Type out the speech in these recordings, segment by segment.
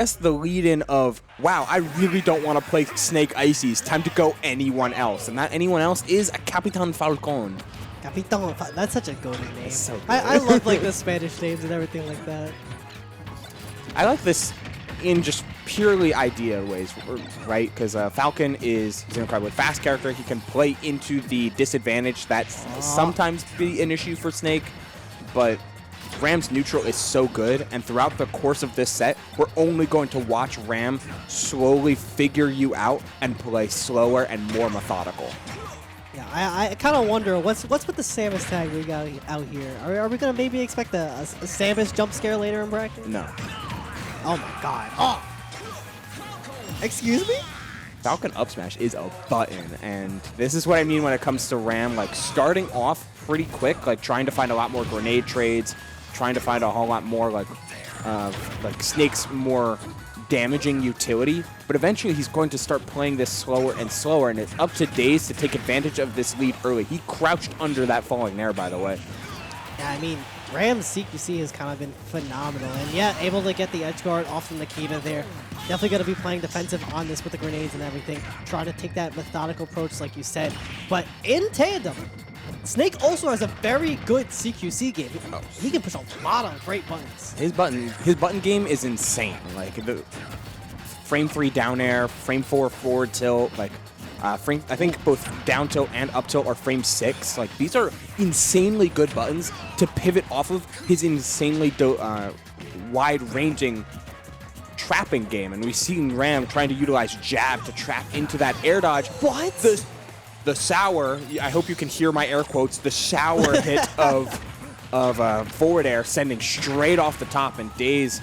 That's the lead-in of, wow, I really don't want to play Snake Ices. Time to go anyone else. And that anyone else is a Capitan Falcon. Capitan, that's such a golden name. So good. I love like the Spanish names and everything like that. I like this in just purely idea ways, right? Because Falcon he's an incredibly fast character. He can play into the disadvantage that's sometimes be an issue for Snake, but Ram's neutral is so good, and throughout the course of this set, we're only going to watch Ram slowly figure you out and play slower and more methodical. Yeah, I kind of wonder what's with the Samus tag we got out here. Are we gonna maybe expect a Samus jump scare later in bracket? No. Oh my god. Oh. Excuse me? Falcon up smash is a button, and this is what I mean when it comes to Ram, like starting off pretty quick, like trying to find a lot more grenade trades, trying to find a whole lot more like Snake's more damaging utility, but eventually he's going to start playing this slower and slower, and it's up to Daze to take advantage of this lead early. He crouched under that falling nair, by the way. Yeah, I mean, Ram's CQC has kind of been phenomenal, and yeah, able to get the edge guard off from Nikita there. Definitely going to be playing defensive on this with the grenades and everything, trying to take that methodical approach like you said. But in tandem, Snake also has a very good CQC game. He can push a lot of great buttons. His button game is insane. Like the frame 3 down air, frame 4 forward tilt, like I think both down tilt and up tilt are frame 6. Like these are insanely good buttons to pivot off of his insanely wide-ranging trapping game, and we've seen Ram trying to utilize jab to trap into that air dodge. What? The sour, I hope you can hear my air quotes, the sour hit of forward air sending straight off the top, and Daze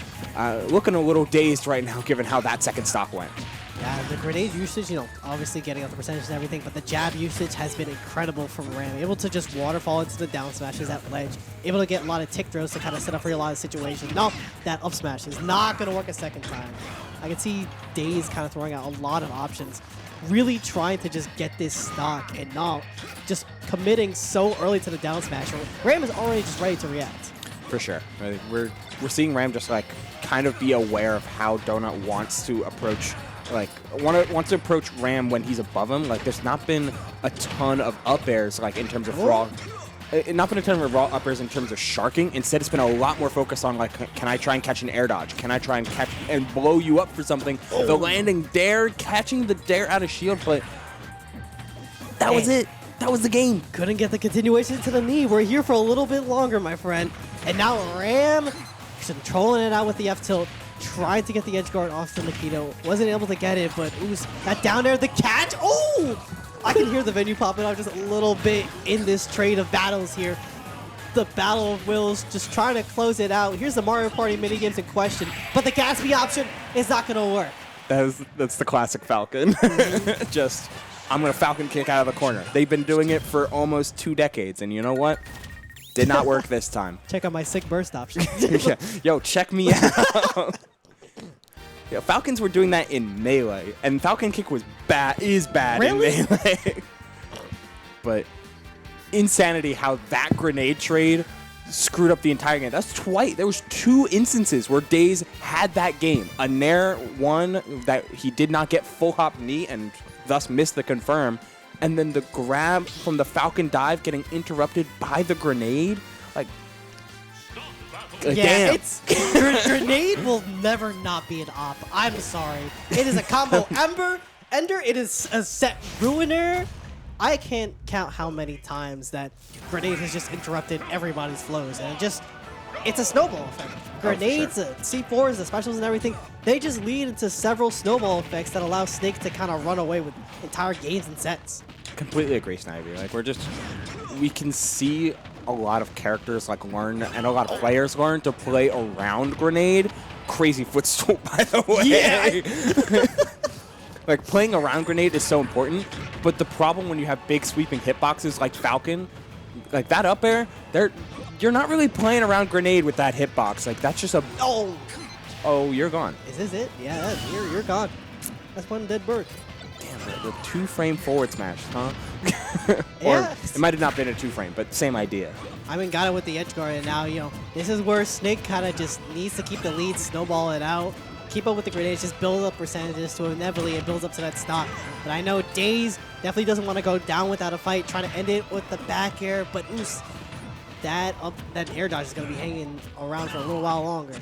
looking a little dazed right now given how that second stock went. Yeah, the grenade usage, obviously getting up the percentage and everything, but the jab usage has been incredible from Ram. Able to just waterfall into the down smashes at ledge, able to get a lot of tick throws to kind of set up for a lot of situations. No, that up smash is not going to work a second time. I can see Daze kind of throwing out a lot of options, really trying to just get this stock and not just committing so early to the down smash. Ram is already just ready to react. For sure. We're seeing Ram just like kind of be aware of how Donut wants to approach, like wants to approach Ram when he's above him. Like there's not been a ton of up airs like in terms of raw. Not been a ton of raw up airs in terms of sharking. Instead, it's been a lot more focused on like, can I try and catch an air dodge? Can I try and catch and blow you up for something? The landing dare, catching the dare out of shield, but that was it. That was the game. Couldn't get the continuation to the knee. We're here for a little bit longer, my friend. And now Ram controlling it out with the F tilt, trying to get the edge guard off to Nikita. Wasn't able to get it, but ooh, that down there, the catch. Oh! I can hear the venue popping out just a little bit in this trade of battles here. The Battle of Wills just trying to close it out. Here's the Mario Party minigames in question, but the Gatsby option is not going to work. That's the classic Falcon. Just, I'm going to Falcon kick out of the corner. They've been doing it for almost 2 decades, and you know what? Did not work this time. Check out my sick burst option. Yeah. Yo, check me out. Yeah, Falcons were doing that in Melee, and Falcon Kick is bad really? in Melee. But insanity how that grenade trade screwed up the entire game. That's twice. There was 2 instances where Daze had that game. A Nair one that he did not get full hop knee and thus missed the confirm, and then the grab from the Falcon dive getting interrupted by the grenade. Like, yeah, damn. Grenade will never not be an op. I'm sorry. It is a combo Ender. It is a set Ruiner. I can't count how many times that Grenade has just interrupted everybody's flows, and it's a snowball effect. Grenades, the C4s, the specials and everything, they just lead into several snowball effects that allow Snake to kind of run away with entire games and sets. Completely agree, Snivy. Like we can see a lot of characters like learn, and a lot of players learn to play around Grenade. Crazy footstool, by the way. Yeah. Like playing around Grenade is so important, but the problem when you have big sweeping hitboxes like Falcon, like that up air, you're not really playing around Grenade with that hitbox. Like that's just a oh, you're gone. Is this it? Yeah, you're gone. That's one dead bird. Damn, the 2-frame forward smash, huh? Or yeah. It might have not been a 2-frame, but same idea. I mean, got it with the edge guard, and now, this is where Snake kind of just needs to keep the lead, snowball it out. keep up with the grenades, just build up percentages to inevitably it builds up to that stock. But I know Daze definitely doesn't want to go down without a fight, trying to end it with the back air, but Oos, that air dodge is going to be hanging around for a little while longer.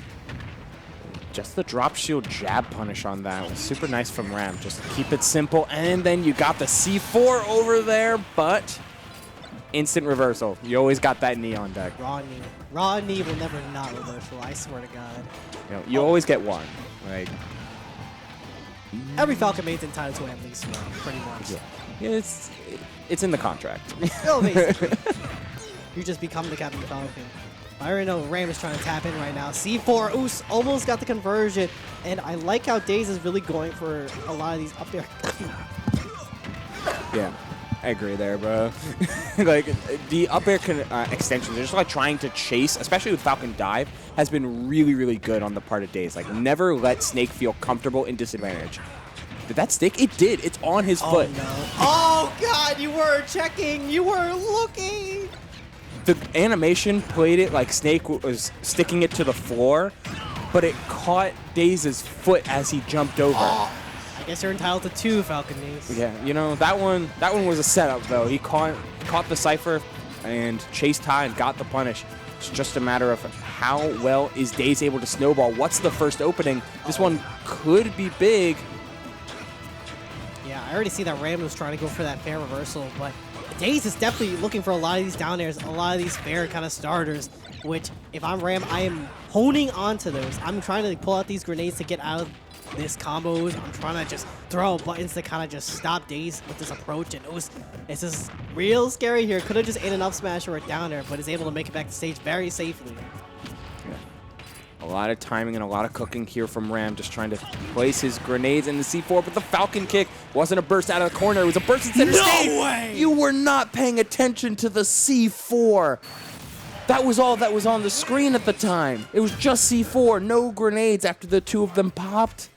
Just the drop shield jab punish on that was super nice from Ram. Just keep it simple, and then you got the C4 over there, but instant reversal. You always got that knee on deck. Raw knee. Raw knee will never not reversal, I swear to God. You always get one. Like every Falcon main's entitled to at least one, pretty much. Yeah, it's in the contract. Still, basically. You just become the Captain Falcon. I already know Ram is trying to tap in right now. C4, Oos almost got the conversion. And I like how Daze is really going for a lot of these up there. Yeah, I agree there, bro. Like, the up air extensions, just like trying to chase, especially with Falcon dive, has been really, really good on the part of Daze. Like, never let Snake feel comfortable in disadvantage. Did that stick? It did. It's on his foot. No. Oh, God, you were checking. You were looking. The animation played it like Snake was sticking it to the floor, but it caught Daze's foot as he jumped over. I guess you're entitled to 2 Falcon knees. Yeah, you know, that one was a setup, though. He caught the Cypher and chased high and got the punish. It's just a matter of how well is Daze able to snowball. What's the first opening? This one could be big. Yeah, I already see that Ram was trying to go for that fair reversal, but Daze is definitely looking for a lot of these down airs, a lot of these fair kind of starters, which if I'm Ram, I am honing on to those. I'm trying to pull out these grenades to get out of this combos. I'm trying to just throw buttons to kind of just stop Daze with this approach, and it's just real scary here. Could have just ate an up smash or a down air, but is able to make it back to stage very safely. A lot of timing and a lot of cooking here from Ram, just trying to place his grenades in the C4, but the Falcon kick wasn't a burst out of the corner. It was a burst in center stage. No way! You were not paying attention to the C4. That was all that was on the screen at the time. It was just C4, no grenades after the 2 of them popped.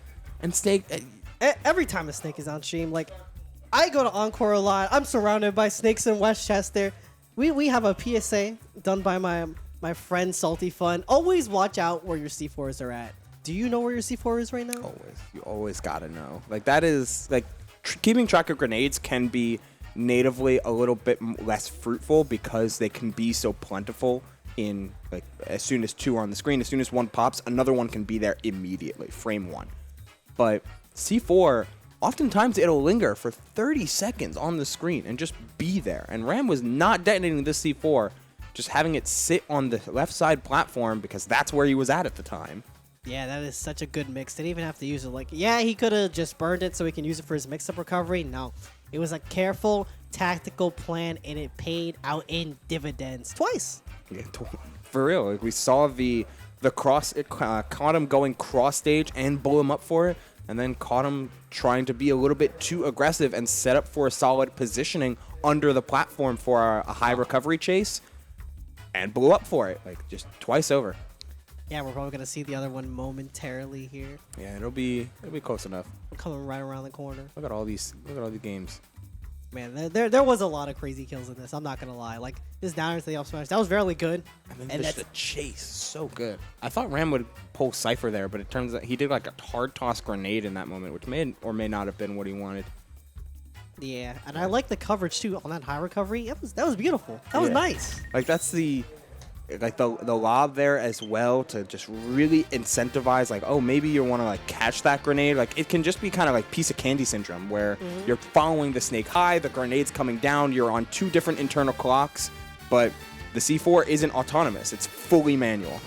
And Snake... Every time a Snake is on stream, like, I go to Encore a lot. I'm surrounded by Snakes in Westchester. We have a PSA done by my friend Salty Fun. Always watch out where your C4s are at. Do you know where your C4 is right now? Always. You always gotta know. Like, that is, like, keeping track of grenades can be natively a little bit less fruitful because they can be so plentiful in, like, as soon as 2 are on the screen, as soon as 1 pops, another one can be there immediately, frame 1. But C4, oftentimes it'll linger for 30 seconds on the screen and just be there. And Ram was not detonating this C4, just having it sit on the left side platform because that's where he was at the time. Yeah, that is such a good mix. Didn't even have to use it. Like, yeah, he could have just burned it so he can use it for his mix-up recovery. No, it was a careful, tactical plan, and it paid out in dividends twice. Yeah, for real. Like, we saw the cross, it caught him going cross stage and blew him up for it, and then caught him trying to be a little bit too aggressive and set up for a solid positioning under the platform for a high recovery chase. And blew up for it, like, just twice over. Yeah, we're probably gonna see the other one momentarily here. Yeah, it'll be close enough. We're coming right around the corner. Look at all these games. Man, there was a lot of crazy kills in this. I'm not gonna lie. Like, this down to the up smash, that was very good. And then the chase, so good. I thought Ram would pull Cypher there, but it turns out he did like a hard toss grenade in that moment, which may or may not have been what he wanted. Yeah, and I like the coverage too on that high recovery. That was beautiful. That was nice. Like, that's the lob there as well to just really incentivize, like, oh, maybe you want to like catch that grenade. Like, it can just be kind of like piece of candy syndrome where you're following the Snake high, the grenade's coming down, you're on 2 different internal clocks, but the C4 isn't autonomous. It's fully manual.